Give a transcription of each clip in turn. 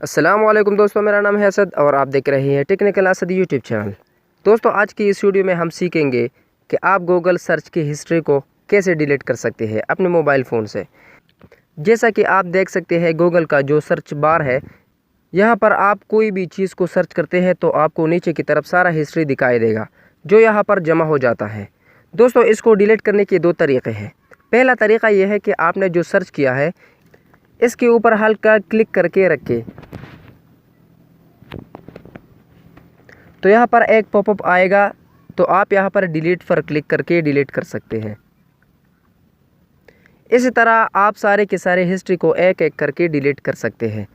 अस्सलाम वालेकुम दोस्तों, मेरा नाम है असद और आप देख रहे हैं टेक्निकल असद यूट्यूब चैनल। दोस्तों, आज की इस वीडियो में हम सीखेंगे कि आप गूगल सर्च की हिस्ट्री को कैसे डिलीट कर सकते हैं अपने मोबाइल फ़ोन से। जैसा कि आप देख सकते हैं, गूगल का जो सर्च बार है, यहाँ पर आप कोई भी चीज़ को सर्च करते हैं तो आपको नीचे की तरफ सारा हिस्ट्री दिखाई देगा जो यहाँ पर जमा हो जाता है। दोस्तों, इसको डिलीट करने के दो तरीक़े हैं। पहला तरीक़ा यह है कि आपने जो सर्च किया है इसके ऊपर हल्का क्लिक करके रखें तो यहाँ पर एक पॉपअप आएगा, तो आप यहाँ पर डिलीट पर क्लिक करके डिलीट कर सकते हैं। इसी तरह आप सारे के सारे हिस्ट्री को एक एक करके डिलीट कर सकते हैं।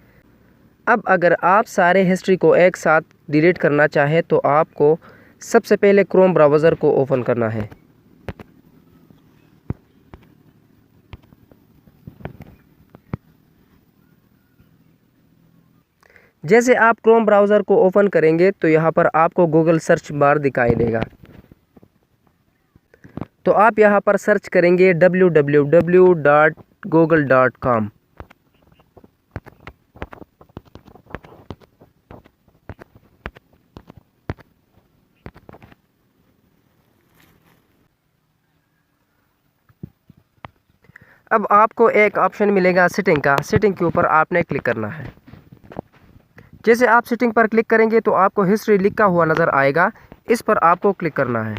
अब अगर आप सारे हिस्ट्री को एक साथ डिलीट करना चाहें तो आपको सबसे पहले क्रोम ब्राउज़र को ओपन करना है। जैसे आप क्रोम ब्राउज़र को ओपन करेंगे तो यहाँ पर आपको गूगल सर्च बार दिखाई देगा। तो आप यहाँ पर सर्च करेंगे www.google.com। अब आपको एक ऑप्शन मिलेगा सेटिंग का। सेटिंग के ऊपर आपने क्लिक करना है। जैसे आप सेटिंग पर क्लिक करेंगे तो आपको हिस्ट्री लिखा हुआ नज़र आएगा, इस पर आपको क्लिक करना है।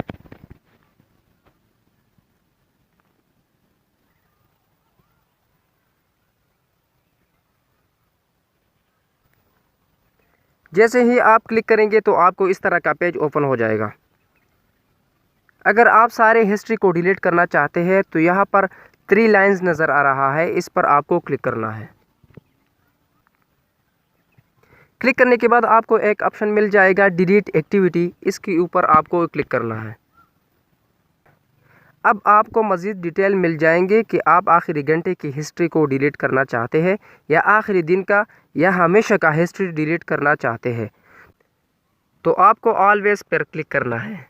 जैसे ही आप क्लिक करेंगे तो आपको इस तरह का पेज ओपन हो जाएगा। अगर आप सारे हिस्ट्री को डिलीट करना चाहते हैं तो यहाँ पर 3 लाइन्स नज़र आ रहा है, इस पर आपको क्लिक करना है। क्लिक करने के बाद आपको एक ऑप्शन मिल जाएगा डिलीट एक्टिविटी, इसके ऊपर आपको क्लिक करना है। अब आपको मज़ीद डिटेल मिल जाएंगे कि आप आखिरी घंटे की हिस्ट्री को डिलीट करना चाहते हैं या आखिरी दिन का या हमेशा का हिस्ट्री डिलीट करना चाहते हैं। तो आपको ऑलवेज पर क्लिक करना है।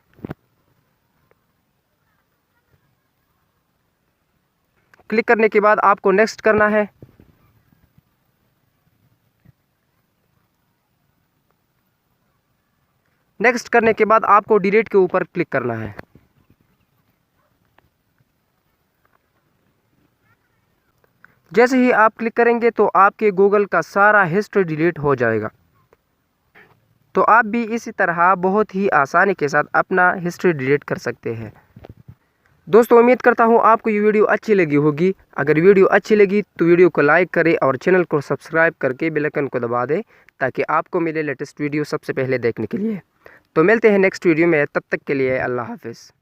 क्लिक करने के बाद आपको नेक्स्ट करना है। नेक्स्ट करने के बाद आपको डिलीट के ऊपर क्लिक करना है। जैसे ही आप क्लिक करेंगे तो आपके गूगल का सारा हिस्ट्री डिलीट हो जाएगा। तो आप भी इसी तरह बहुत ही आसानी के साथ अपना हिस्ट्री डिलीट कर सकते हैं। दोस्तों, उम्मीद करता हूँ आपको ये वीडियो अच्छी लगी होगी। अगर वीडियो अच्छी लगी तो वीडियो को लाइक करें और चैनल को सब्सक्राइब करके बेल आइकन को दबा दें ताकि आपको मिले लेटेस्ट वीडियो सबसे पहले देखने के लिए। तो मिलते हैं नेक्स्ट वीडियो में, तब तक के लिए अल्लाह हाफिज़।